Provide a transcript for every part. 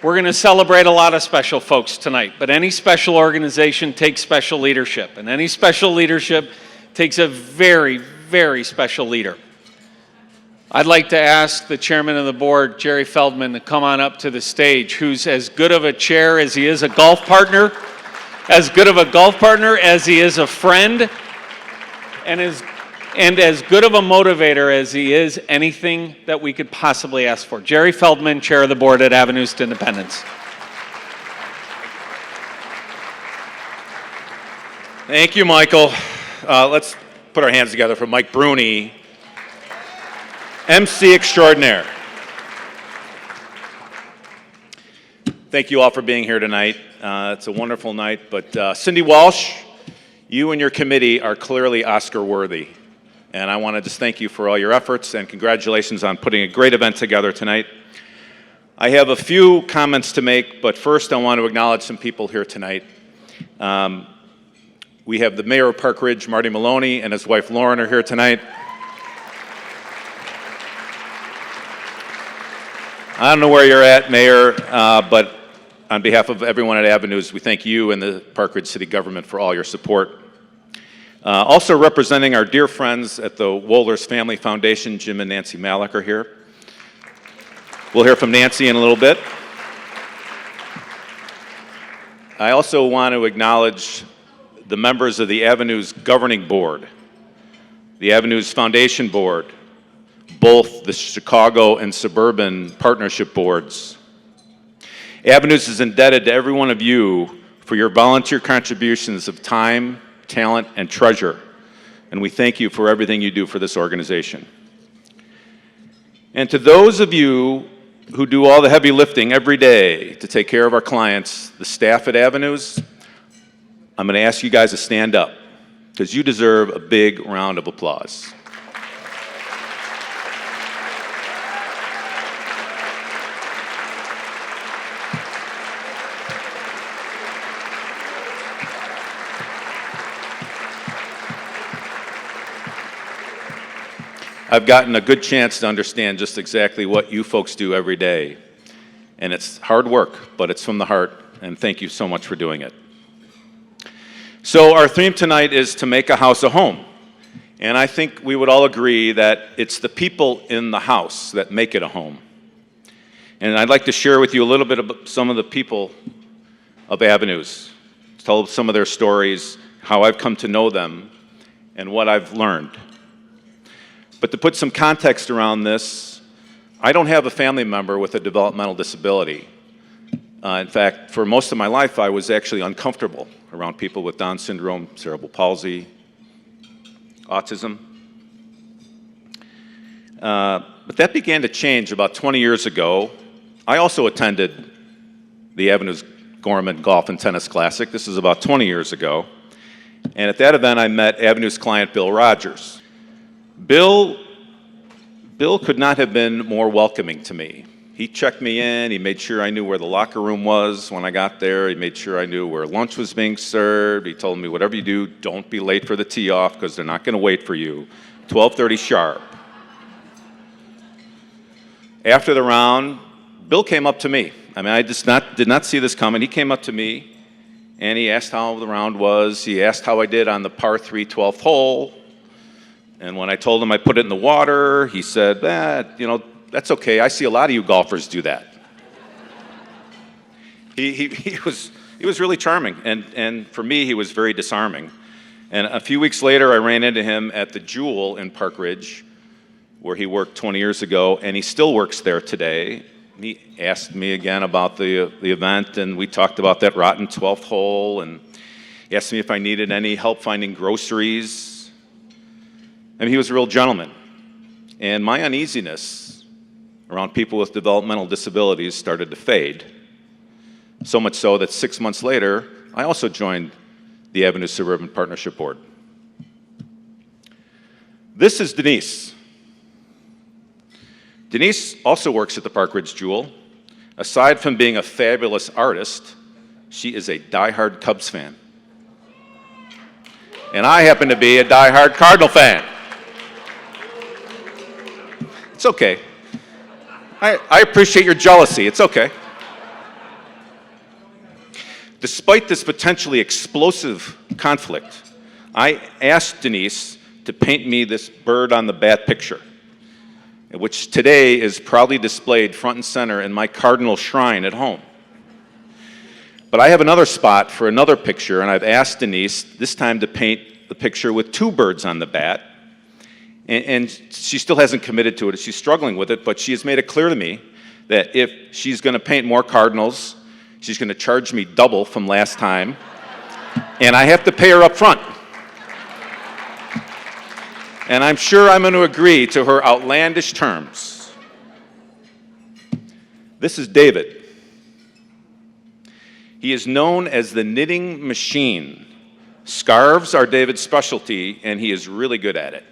We're going to celebrate a lot of special folks tonight, but any special organization takes special leadership, and any special leadership takes a very, very special leader. I'd like to ask the chairman of the board, Jerry Feldman, to come on up to the stage, who's as good of a chair as he is a golf partner, as good of a golf partner as he is a friend, and as good of a motivator as he is anything that we could possibly ask for. Jerry Feldman, chair of the board at Avenues to Independence. Thank you, Michael. Let's put our hands together for Mike Bruni, MC extraordinaire. Thank you all for being here tonight. It's a wonderful night, but Cindy Walsh, you and your committee are clearly Oscar worthy. And I want to just thank you for all your efforts and congratulations on putting a great event together tonight. I have a few comments to make, but first I want to acknowledge some people here tonight. We have the mayor of Park Ridge, Marty Maloney, and his wife Lauren are here tonight. I don't know where you're at, Mayor, but on behalf of everyone at Avenues, we thank you and the Park Ridge City government for all your support. Also representing our dear friends at the Wohlers Family Foundation, Jim and Nancy Malik are here. We'll hear from Nancy in a little bit. I also want to acknowledge the members of the Avenues Governing Board, the Avenues Foundation Board, both the Chicago and Suburban Partnership Boards. Avenues is indebted to every one of you for your volunteer contributions of time, talent, and treasure, and we thank you for everything you do for this organization. And to those of you who do all the heavy lifting every day to take care of our clients, the staff at Avenues, I'm going to ask you guys to stand up because you deserve a big round of applause. I've gotten a good chance to understand just exactly what you folks do every day. And it's hard work, but it's from the heart, and thank you so much for doing it. So our theme tonight is to make a house a home. And I think we would all agree that it's the people in the house that make it a home. And I'd like to share with you a little bit about some of the people of Avenues, tell some of their stories, how I've come to know them, and what I've learned. But to put some context around this, I don't have a family member with a developmental disability. In fact, for most of my life, I was actually uncomfortable around people with Down syndrome, cerebral palsy, autism. But that began to change about 20 years ago. I also attended the Avenues Gorman Golf and Tennis Classic. This is about 20 years ago. And at that event, I met Avenues client Bill Rogers. Bill could not have been more welcoming to me. He checked me in, he made sure I knew where the locker room was when I got there, he made sure I knew where lunch was being served, he told me whatever you do, don't be late for the tee-off because they're not going to wait for you. 12:30 sharp. After the round, Bill came up to me. I mean, I just did not see this coming. He came up to me and he asked how the round was, he asked how I did on the par 3 12th hole. And when I told him I put it in the water, he said, you know, that's okay. I see a lot of you golfers do that. He was really charming, and for me, he was very disarming. And a few weeks later, I ran into him at the Jewel in Park Ridge, where he worked 20 years ago, and he still works there today. He asked me again about the event, and we talked about that rotten 12th hole, and he asked me if I needed any help finding groceries. I mean, he was a real gentleman. And my uneasiness around people with developmental disabilities started to fade. So much so that 6 months later, I also joined the Avenues Suburban Partnership Board. This is Denise. Denise also works at the Park Ridge Jewel. Aside from being a fabulous artist, she is a diehard Cubs fan. And I happen to be a diehard Cardinal fan. It's okay. I appreciate your jealousy. It's okay. Despite this potentially explosive conflict, I asked Denise to paint me this bird on the bat picture, which today is proudly displayed front and center in my cardinal shrine at home. But I have another spot for another picture, and I've asked Denise this time to paint the picture with two birds on the bat. And she still hasn't committed to it. She's struggling with it, but she has made it clear to me that if she's going to paint more cardinals, she's going to charge me double from last time, and I have to pay her up front. And I'm sure I'm going to agree to her outlandish terms. This is David. He is known as the knitting machine. Scarves are David's specialty, and he is really good at it.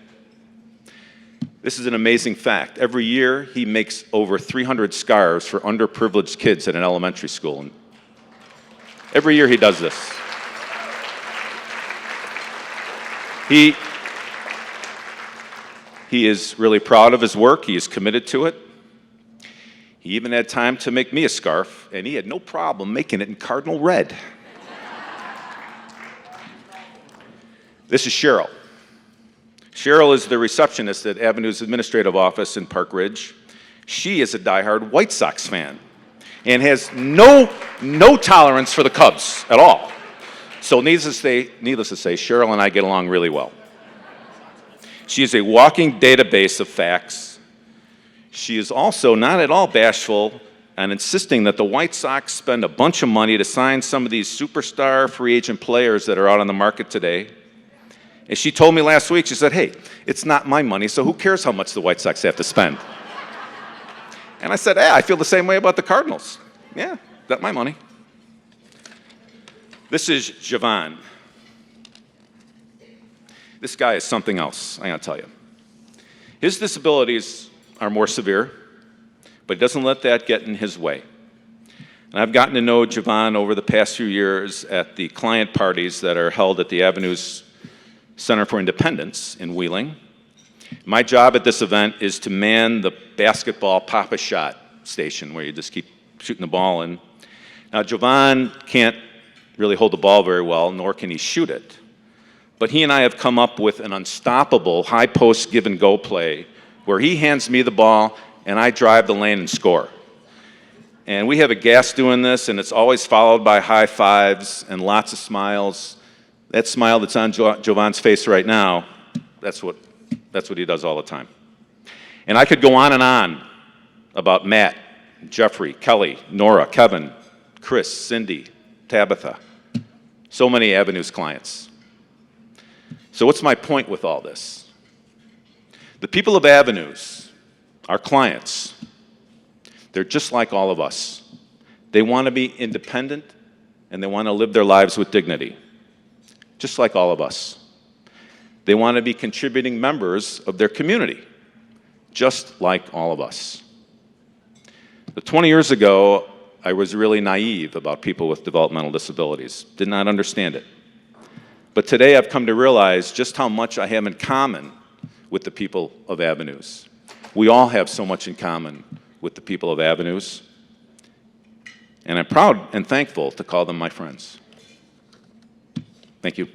This is an amazing fact. Every year, he makes over 300 scarves for underprivileged kids at an elementary school. And every year he does this. He is really proud of his work. He is committed to it. He even had time to make me a scarf, and he had no problem making it in cardinal red. This is Cheryl. Cheryl is the receptionist at Avenue's administrative office in Park Ridge. She is a diehard White Sox fan and has no tolerance for the Cubs at all. So needless to say, Cheryl and I get along really well. She is a walking database of facts. She is also not at all bashful and insisting that the White Sox spend a bunch of money to sign some of these superstar free agent players that are out on the market today. And she told me last week, she said, hey, it's not my money, so who cares how much the White Sox have to spend? And I said, I feel the same way about the Cardinals. Yeah, that's my money. This is Javon. This guy is something else, I gotta tell you. His disabilities are more severe, but he doesn't let that get in his way. And I've gotten to know Javon over the past few years at the client parties that are held at the Avenues Center for Independence in Wheeling. My job at this event is to man the basketball pop-a-shot station where you just keep shooting the ball in. Now, Javon can't really hold the ball very well, nor can he shoot it. But he and I have come up with an unstoppable high-post give-and-go play where he hands me the ball and I drive the lane and score. And we have a gas doing this, and it's always followed by high fives and lots of smiles. That smile that's on Javon's face right now, that's what he does all the time. And I could go on and on about Matt, Jeffrey, Kelly, Nora, Kevin, Chris, Cindy, Tabitha. So many Avenues clients. So what's my point with all this? The people of Avenues, our clients, they're just like all of us. They want to be independent, and they want to live their lives with dignity. Just like all of us. They want to be contributing members of their community, just like all of us. But 20 years ago, I was really naive about people with developmental disabilities, did not understand it. But today I've come to realize just how much I have in common with the people of Avenues. We all have so much in common with the people of Avenues, and I'm proud and thankful to call them my friends. Thank you.